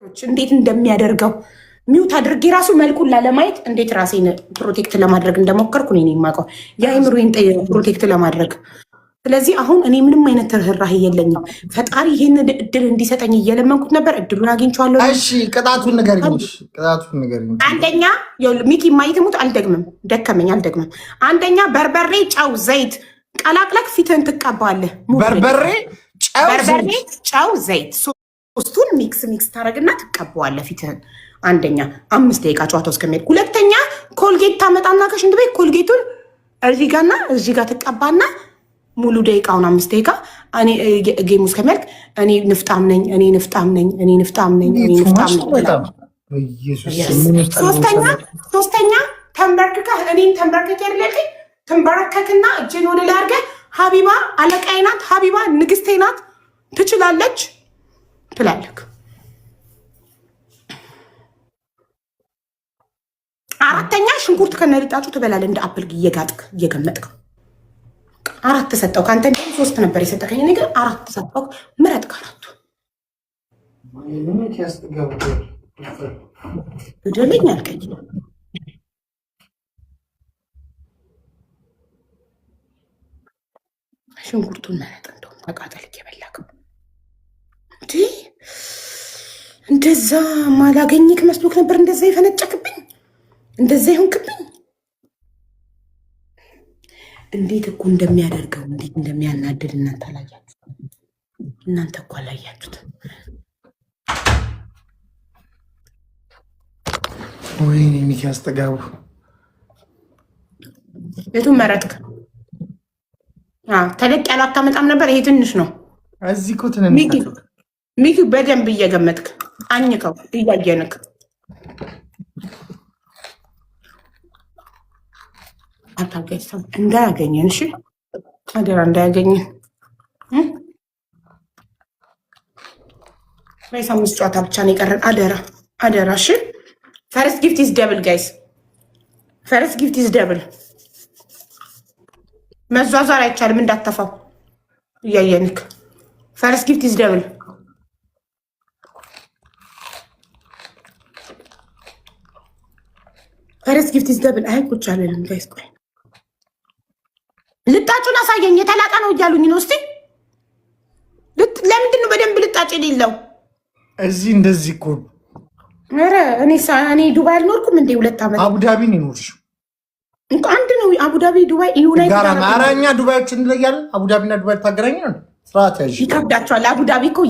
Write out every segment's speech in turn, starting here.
እንዴት እንደሚያደርገው ሚውት አድርጌ ራሱ መልኩን ላለማየት እንዴት ራሴን ፕሮቴክት ለማድረግ እንደሞከርኩ እኔ የማውቀው የአእምሮዬን ፕሮቴክት ለማድረግ። ስለዚህ አሁን እኔ ምንም አይነት ርህራሄ የለኝም። ፈጣሪ ይህን እድል እንዲሰጠኝ እየለመንኩት ነበር። እድሉን አግኝቼዋለሁ። እሺ ቅጣቱን ንገሪኝ። ቅጣቱን ንገሪኝ። አንደኛ ሚኪ ማይትሙት አልደግምም፣ ደከመኝ፣ አልደግምም። አንደኛ በርበሬ፣ ጨው፣ ዘይት ቀላቅለክ ፊትህን ትቀባለህ። በርበሬ፣ ጨው፣ ዘይት ሶስቱን ሚክስ ታረግና ትቀባዋለህ ፊትህን። አንደኛ 5 ደቂቃ ጨዋታው እስከሚሄድ። ሁለተኛ ኮልጌት ታመጣና ከሽንት ቤት ኮልጌቱን እዚህ ጋርና እዚህ ጋር ትቀባና ሙሉ ደቂቃውን 5 ደቂቃ እኔ ጌሙ እስከሚያልቅ እኔ ንፍጣም ነኝ፣ እኔ ንፍጣም ነኝ፣ እኔ ንፍጣም ነኝ፣ እኔ ንፍጣም ነኝ። ሶስተኛ ተንበርክከህ እኔን ተንበርክከህ ያለልኝ ተንበረከክና እጅን ወደ ላይ አድርገህ ሀቢባ አለቃዬ ናት፣ ሀቢባ ንግስቴ ናት፣ ትችላለች ትላለክ። አራተኛ ሽንኩርት ከነልጣጩ ትበላለህ እንደ አፕል እየጋጥክ እየገመጥክ። 4 ሰጠው። ከአንተ እንደ 3 ነበር የሰጠከኝ ነገር 4 ሰጠው። ምረጥ ከአራቱ ግደለኝ አልከኝ። ሽንኩርቱን መረጥ። እንደውም ተቃጠል እየበላክ እንዴ። እንደዛ ማላገኝክ መስሎክ ነበር እንደዛ የፈነጨክብኝ፣ እንደዛ ይሆንክብኝ። እንዴት እኮ እንደሚያደርገው እንዴት እንደሚያናድድ እናንተ አላያችሁት? እናንተ እኮ አላያችሁት። ወይኔ ሚኪ አስጠጋቡ። የቱን መረጥክ? ተለቅ ያለ አታመጣም ነበር። ይሄ ትንሽ ነው። እዚህ እኮ ትንሽ ሚኪ በደንብ እየገመጥክ አኝከው እያየንክ አታገኝም። እንዳያገኘን እሺ፣ አደራ እንዳያገኘን። ወይስ 5 ጨዋታ ብቻ ነው የቀረን? አደራ አደራ። እሺ፣ ፈርስት ጊፍት ኢዝ ደብል ጋይስ፣ ፈርስት ጊፍት ኢዝ ደብል። መዟዟር አይቻልም፣ እንዳትተፋው እያየንክ። ፈርስት ጊፍት ኢዝ ደብል። ፈርስት ጊፍት ኢዝ ደብል። አይ ቁጭ አለልም ጋይስ። ቆይ ልጣጩን አሳየኝ። የተላጠ ነው እያሉኝ ነው። እስቲ ለምንድን ነው በደንብ ልጣጭ የሌለው? እዚህ እንደዚህ እኮ ኧረ እኔ ዱባይ አልኖርኩም እንዴ? 2 ዓመት አቡዳቢ ነው የኖርሽው። አንድ ነው አቡዳቢ ዱባይ ዩናይትድ አረኛ ዱባዮች እንለያለን። አቡዳቢና ዱባይ ታገናኛል። ስርዓት ያዥ ይከብዳቸዋል። አቡዳቢ እኮ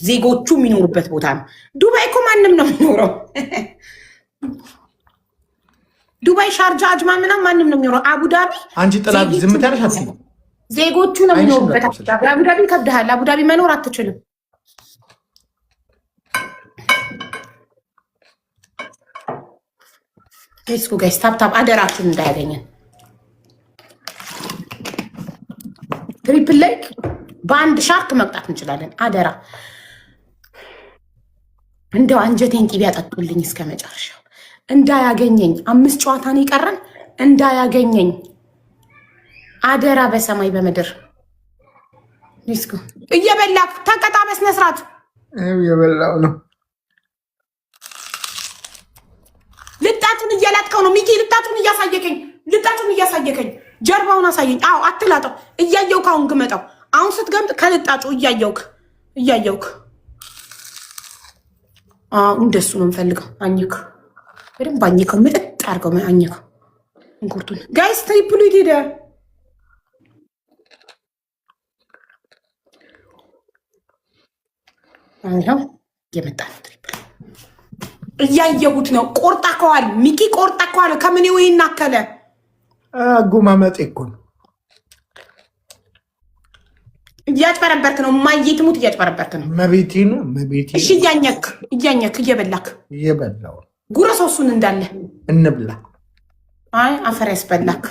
ዜጎቹ የሚኖሩበት ቦታ ነው። ዱባይ እኮ ማንም ነው የሚኖረው። ዱባይ ሻርጃ አጅማ ምናምን ማንም ነው የሚኖረው። አቡዳቢ አንቺ ጥላት ዝም ታለሽ አትይ። ዜጎቹ ነው የሚኖሩበት። አቡዳቢ ከብደሃል። አቡዳቢ መኖር አትችልም። ሌትስ ጎ ጋይስ፣ ታፕ አደራችሁን እንዳያገኘን። ትሪፕል ላይክ በአንድ ሻርክ መቅጣት እንችላለን። አደራ እንደው አንጀቴን ቂቤ ያጠጡልኝ እስከ መጨረሻው እንዳያገኘኝ። 5 ጨዋታ ነው የቀረን። እንዳያገኘኝ አደራ በሰማይ በምድር። ሌትስ ጎ። እየበላክ ተቀጣ በስነ ስርዓት። እየበላው ነው። ልጣቱን እያላጥከው ነው ሚኪ። ልጣቱን እያሳየከኝ ጀርባውን አሳየኝ። አዎ አትላጠው። እያየውክ አሁን ግመጣው። አሁን ስትገምጥ ከልጣጩ እያየውክ እንደሱ ነው የምፈልገው። አኝክ በደንብ አኝከው፣ ምጥጥ አድርገው አኝከው እንኩርቱን። ጋይስ ትሪፕሉ ሄደ። አሁን የመጣ ነው ትሪፕል። እያየሁት ነው። ቆርጣ ከዋል ሚኪ፣ ቆርጣ ከዋል ከምን ወይ እናከለ አጎማመጤ እኮ ነው። እያጭበረበርክ ነው። ማየት ሙት እያጭበረበርክ ነው። መቤቴ ነው መቤቴ። እሺ እያኘክ እየበላው ጉረሰው እሱን እንዳለ እንብላ። አይ አፈር ያስበላክ።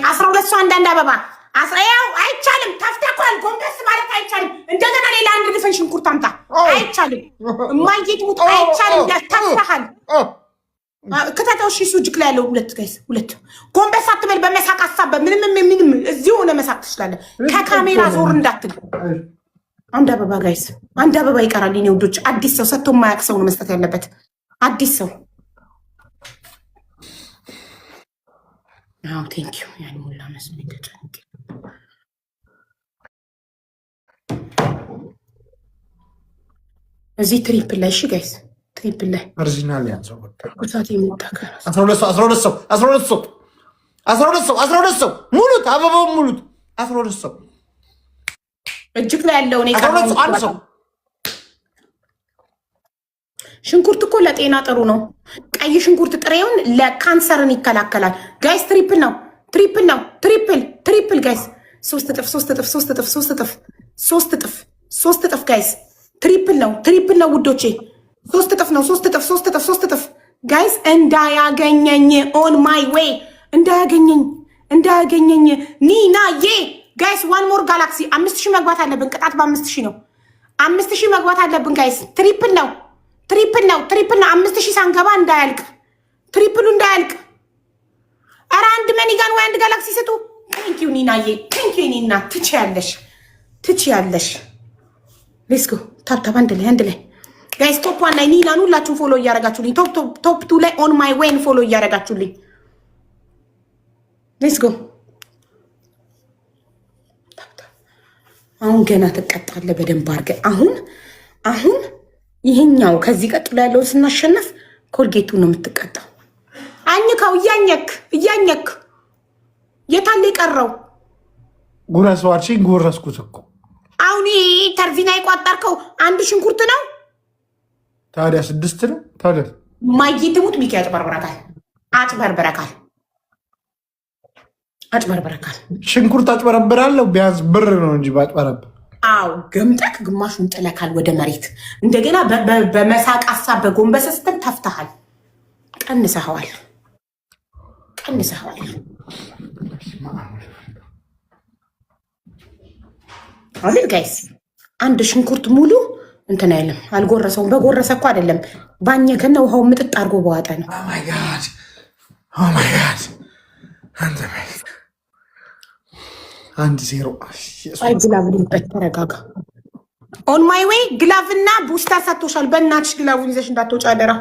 12 ሰው አንዳንድ አበባ አስራያው አይቻልም። ተፍተኳል። ጎንበስ ማለት አይቻልም። እንደገና ሌላ አንድ ልፈን ሽንኩርት አምጣ። አይቻልም። ማየት ሙት አይቻልም። ያታፋሃል። ከተታው እሺ ሱጅክ ላይ ያለው 2 ጋይስ 2 ጎንበስ አትበል። በመሳቅ ሀሳብ ምንም እዚህ ሆነ መሳቅ ትችላለህ። ከካሜራ ዞር እንዳትል። አንድ አበባ ጋይስ፣ አንድ አበባ ይቀራል። የኔ ውዶች አዲስ ሰው ሰጥቶ የማያውቅ ሰው ነው መስጠት ያለበት። አዲስ ሰው አዎ ቴንክ ዩ ያን ሙላ መስሎኝ ተጨንቄ። እዚህ ትሪፕል ላይ እሺ ጋይስ፣ ትሪፕል ላይ ኦሪጂናል ያንሰው ቁሳት የሚታከራ 12 ሰው ሙሉት፣ አበባው ሙሉት። 12 ሰው እጅግ ላይ ያለው እኔ አንድ ሰው። ሽንኩርት እኮ ለጤና ጥሩ ነው። ቀይ ሽንኩርት ጥሬውን ለካንሰርን ይከላከላል ጋይስ። ትሪፕል ነው፣ ትሪፕል ነው፣ ትሪፕል ጋይስ። 3 እጥፍ 3 እጥፍ 3 እጥፍ 3 እጥፍ 3 እጥፍ 3 እጥፍ ጋይስ። ትሪፕል ነው፣ ትሪፕል ነው ውዶቼ። 3 እጥፍ ነው፣ 3 እጥፍ 3 እጥፍ 3 እጥፍ ጋይስ። እንዳያገኘኝ ኦን ማይ ዌይ፣ እንዳያገኘኝ ኒናዬ ጋይስ። ዋን ሞር ጋላክሲ 5000 መግባት አለብን። ቅጣት በ5000 ነው። 5000 መግባት አለብን ጋይስ። ትሪፕል ነው፣ ትሪፕል ነው፣ ትሪፕል ነው። 5000 ሳንገባ እንዳያልቅ፣ ትሪፕሉ እንዳያልቅ። ኧረ አንድ መኒጋን ወይ አንድ ጋላክሲ ስጡ። ቴንክ ዩ ኒናዬ፣ ቴንክ ዩ ኒና። ትችያለሽ። ሌትስ ጎ ታብታብ አንድ ላይ ጋይስ። ቶፕ 1 ላይ ኒናን ሁላችሁም ፎሎ እያደረጋችሁልኝ፣ ቶፕ 2 ላይ ኦን ማይ ዌይን ፎሎ እያደረጋችሁልኝ። ሌትስ ጎ። አሁን ገና ትቀጣለህ በደንብ አድርገህ። አሁን ይሄኛው ከዚህ ቀጥሎ ያለውን ስናሸነፍ ኮልጌቱ ነው የምትቀጣው። አኝካው እያኘክ የታለ የቀረው? ጉረሷችን ጉረስኩት እኮ አሁን ተርቪና የቋጠርከው አንድ ሽንኩርት ነው። ታዲያ 6 ነው። ታዲያ ማይጌትሙት ሚኪ አጭበርበረካል። ሽንኩርት አጭበረብራለሁ። ቢያንስ ብር ነው እንጂ ባጭበረብ። አዎ ገምጠክ ግማሹን ጥለካል ወደ መሬት። እንደገና በመሳቅ ሀሳብ በጎንበስ ስትል ተፍተሃል። ቀንሰኸዋል። አሁን ጋይስ አንድ ሽንኩርት ሙሉ እንትን አይልም፣ አልጎረሰውም። በጎረሰ እኮ አይደለም ባኘከና ውሃው ምጥጥ አድርጎ በዋጠ ነው። ኦ ማይ ጋድ አንድ 0 አይ ግላቭ ልበት ተረጋጋ። ኦን ማይ ዌይ ግላቭ እና ቡስታ ሰጥቶሻል። በእናትሽ ግላቡን ይዘሽ እንዳትወጪ አደራ።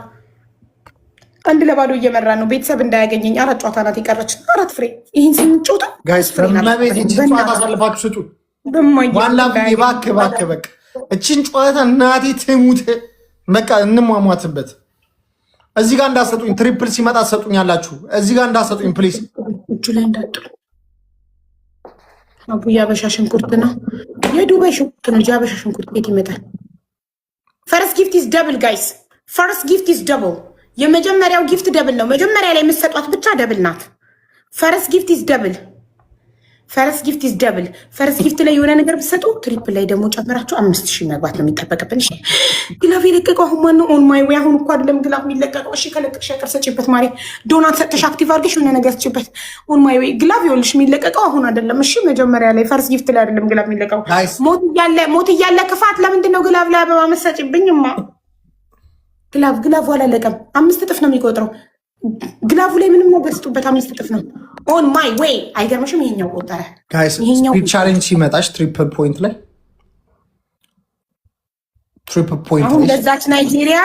አንድ ለባዶ እየመራ ነው። ቤተሰብ እንዳያገኘኝ። 4 ጨዋታ ናት የቀረች፣ 4 ፍሬ። ይህን ስንጮታ ጋይስ በመቤት እቺን ጨዋታ አሳልፋችሁ ስጡ። ዋላ እባክህ በቃ እቺን ጨዋታ እናቴ ትሙት በቃ እንሟሟትበት። እዚህ ጋር እንዳሰጡኝ፣ ትሪፕል ሲመጣ ሰጡኛላችሁ። እዚህ ጋር እንዳሰጡኝ ፕሊዝ። እጁ ላይ እንዳጥሉ አቡ ያበሻ ሽንኩርት ነው፣ የዱባይ ሽንኩርት ነው። ያበሻ ሽንኩርት ቤት ይመጣል። ፈርስት ጊፍት ኢዝ ደብል ጋይስ፣ ፈርስት ጊፍት ኢዝ ደብል። የመጀመሪያው ጊፍት ደብል ነው። መጀመሪያ ላይ የምትሰጧት ብቻ ደብል ናት። ፈርስት ጊፍት ኢዝ ደብል፣ ፈርስት ጊፍት ኢዝ ደብል። ፈርስት ጊፍት ላይ የሆነ ነገር ብትሰጡ ትሪፕል ላይ ደግሞ ጨምራችሁ 5000 መግባት ነው የሚጠበቅብን። እሺ ግላፍ የለቀቀው አሁን ማነው? ኦን ማይ ዌይ። አሁን እኮ አይደለም ግላፍ የሚለቀቀው። እሺ ከለቀቅሽ አይቀር ሰጪበት ማሪ። ዶናት ሰጥተሽ አክቲቭ አድርገሽ የሆነ ነገር ስጪበት። ኦን ማይ ዌይ ግላፍ ይኸውልሽ የሚለቀቀው አሁን አይደለም። እሺ መጀመሪያ ላይ ፈርስት ጊፍት ላይ አይደለም ግላፍ የሚለቀቀው። ሞት እያለ ክፋት። ለምንድን ነው ግላፍ ላይ አበባ መሰጪብኝማ? ግላፍ አላለቀም። 5 እጥፍ ነው የሚቆጥረው። ግላፉ ላይ ምንም ነገር ስጡበት። 5 እጥፍ ነው። ኦን ማይ ዌይ። አይገርምሽም? ይሄኛው ቆጠረ። ስፒድ ቻሌንጅ ሲመጣሽ ትሪፕል ፖይንት ላይ አሁን ለዛች ናይጄሪያ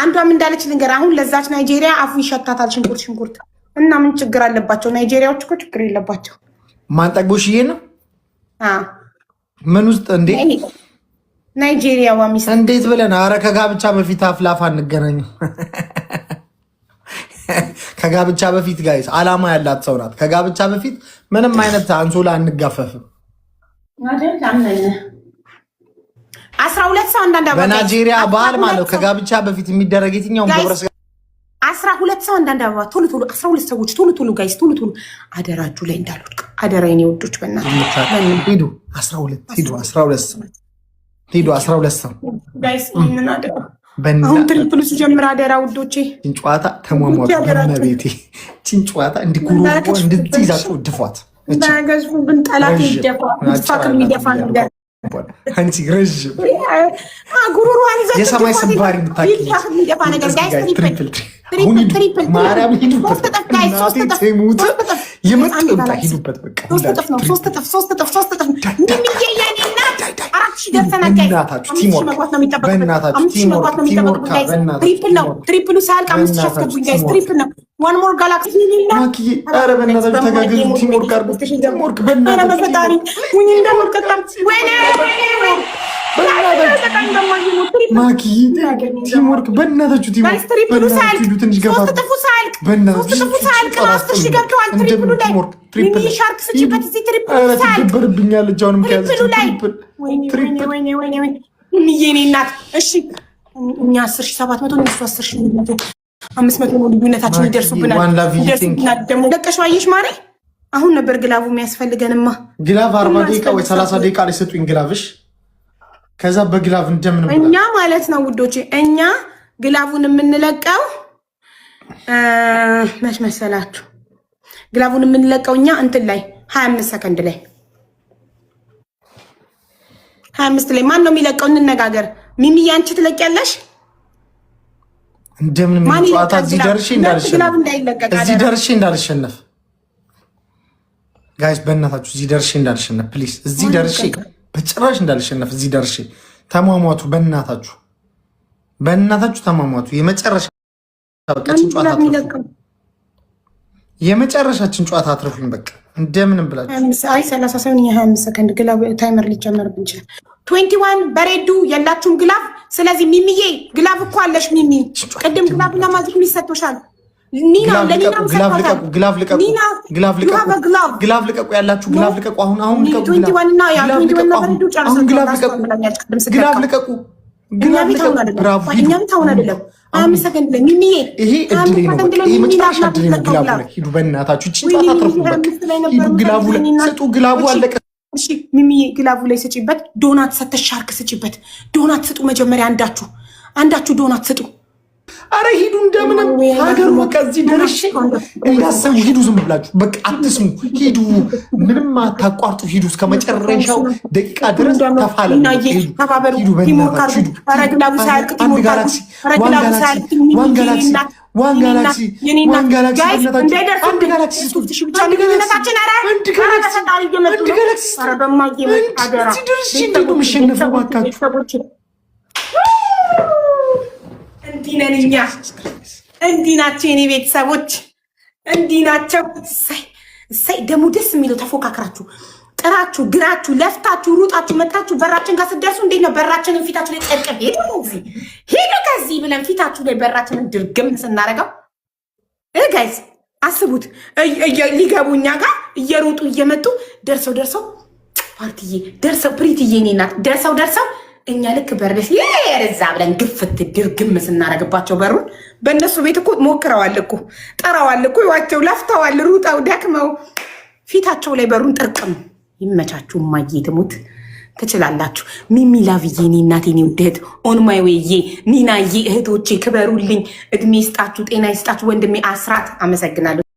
አንዷም እንዳለች ልንገር። አሁን ለዛች ናይጄሪያ አፉ ይሸታታል ሽንኩርት እና ምን ችግር አለባቸው? ናይጄሪያዎች እኮ ችግር የለባቸው። ማንጠግቦሽዬ ነው ምን ውስጥ እንዴ? ናይጄሪያ ዋሚስ እንዴት ብለን? አረ ከጋብቻ በፊት አፍላፍ አንገናኝ። ከጋብቻ በፊት ጋይስ አላማ ያላት ሰው ናት። ከጋብቻ በፊት ምንም አይነት አንሶላ አንጋፈፍም። 12 ሰው አንዳንድ አበባ በናይጄሪያ ባህል ማለት ከጋብቻ በፊት የሚደረግ የትኛውም ግብረ ስጋ 12 ሰው አንዳንድ አበባ ቶሎ 12 ሰዎች ቶሎ ጋይስ ቶሎ አደራችሁ ላይ እንዳልወድቅ አደራ የኔ ወዶች በእናትህ ሂዱ። 12 ሰው ጋይስ ምን አደራ አሁን ትሪፕል ሲጀምር አደራ ውዶቼ። ጭንጨዋታ ተሟሟቱ በመቤቴ ጭንጨዋታ እንዲኩሩ እንድትይዛችሁ ድፏት እንዳገዝፉ ግን ጠላት ይደፋ ይፋክም ይደፋ ነገር አንቺ ረጅም ጉሩሩዋን ይዘት የሰማይ ስባሪ ምታቂ ይደፋ ነገር ጋይስ ትሪፕል ማርያም ሂዱ። የመጣ ሂዱበት በቃ 3 እጥፍ ነው 3 እጥፍ 3 እጥፍ 3 እጥፍ ሚሚዬና 4000 ደርሰናል ጋይስ በእናታችሁ ቲሞር መግባት ነው የሚጠበቅበት በእናታችሁ 5000 መግባት ነው የሚጠበቅበት ጋይስ ትሪፕል ነው ትሪፕሉ ሳያልቅ 5000 አስገቡኝ ጋይስ ትሪፕል ነው ዋን ሞር ጋላክሲ ሚሚና ኧረ በእናታችሁ ተጋገዙ ቲሞር ጋር ቲሞር በእናታችሁ ሁኝ እንደምትቀጣም ወይኔ ማኪ ቲሞር በእናታችሁ ቲሞር ትሪፕሉ ሳያልቅ 3 እጥፉ ሳያልቅ 3 እጥፉ ሳያልቅ 10000 ገብተዋል ትሪፕሉ ላይ ሚሚ ሻርክ ስጭበት እዚህ ትሪፕሉ ሳያልቅ ትደበርብኛለች አሁንም ከያዘች ወይኔ ሚሚዬ እናት እሺ እኛ 10700 እነሱ 10500 ነው ልዩነታችን ይደርሱብናል ደግሞ ደቀሽ ዋየሽ ማሬ አሁን ነበር ግላቡ የሚያስፈልገንማ ግላቭ 40 ደቂቃ ወይ 30 ደቂቃ ላይ ሰጡኝ ግላቭሽ ከዛ በግላቭ እንደምን እኛ ማለት ነው ውዶቼ እኛ ግላቡን የምንለቀው መች መሰላችሁ ግላቡን የምንለቀው እኛ እንትን ላይ 25 ሰከንድ ላይ 25 ላይ ማን ነው የሚለቀው እንነጋገር ሚሚ ያንቺ ትለቂያለሽ እንደምን ጨዋታ እዚህ ደርሼ እንዳልሸነፍ ጋይስ በእናታችሁ እዚህ ደርሼ እንዳልሸነፍ ፕሊዝ እዚህ ደርሼ በጭራሽ እንዳልሸነፍ እዚህ ደርሼ ተሟሟቱ በእናታችሁ ተሟሟቱ የመጨረሻችን ጨዋታ አትርፉኝ በቃ እንደምንም ብላችሁ አይ 30 ሳይሆን 25 ሰከንድ ግላብ ታይመር ሊጨመርብን ይችላል 21 በሬዱ የላችሁም ግላብ ስለዚህ ሚሚዬ ግላብ እኮ አለሽ ሚሚ ቅድም ግላብ ለማዝክ የሚሰጥሻል ኒና ለኒና ግላብ ልቀቁ ያላችሁ ግላብ ልቀቁ አሁን ልቀቁ 21 እና ያ 21 እና በሬዱ ጨርሰን ግላብ ልቀቁ ብራቮ እኛ ብታውን አይደለም 5 ሰከንድ ላይ ሚሚዬ ይሄ እድሌ ነው ይሄ መጨረሻ እድሌ ነው ግላቡ ላይ ሂዱ በእናታችሁ እቺ ጨዋታ አትርፉ በቃ ሂዱ ግላቡ ላይ ስጡ ግላቡ አለቀ እሺ ሚሚዬ ግላቡ ላይ ስጪበት ዶናት ሰተሽ ሻርክ ስጪበት ዶናት ስጡ መጀመሪያ አንዳችሁ ዶናት ስጡ አረ ሂዱ እንደምንም ሀገሩ በቃ እዚህ ደርሼ እንዳሰሙ ሂዱ ዝም ብላችሁ በቃ አትስሙ ሂዱ ምንም አታቋርጡ ሂዱ እስከ መጨረሻው ደቂቃ ድረስ ተፋለሙ ሂዱ በእናታችሁ እንዲህ ናቸው የኔ ቤተሰቦች እንዲህ ናቸው እሰይ ደግሞ ደስ የሚለው ተፎካክራችሁ ጥራችሁ ግራችሁ ለፍታችሁ ሩጣችሁ መጣችሁ በራችን ጋር ስትደርሱ እንዴት ነው በራችንን ፊታችሁ ላይ ጠርቀብ ሄዱ ከዚህ ብለን ፊታችሁ ላይ በራችንን ድርግም ስናረገው ጋይስ አስቡት ሊገቡ እኛ ጋር እየሮጡ እየመጡ ደርሰው ፓርቲዬ ደርሰው ፕሪትዬ እኔ ናት ደርሰው እኛ ልክ በርደስ የረዛ ብለን ግፍት ድርግም ስናረግባቸው በሩን በእነሱ ቤት እኮ ሞክረዋል እኮ ጠራዋል እኮ ይዋቸው ለፍተዋል ሩጠው ደክመው ፊታቸው ላይ በሩን ጥርቅም ይመቻችሁ ማዬ ትሙት ትችላላችሁ ሚሚ ላቭዬ እኔ እናቴ እኔ ውደት ኦን ማይ ዌዬ ኒናዬ እህቶቼ ክበሩልኝ እድሜ ይስጣችሁ ጤና ይስጣችሁ ወንድሜ አስራት አመሰግናለሁ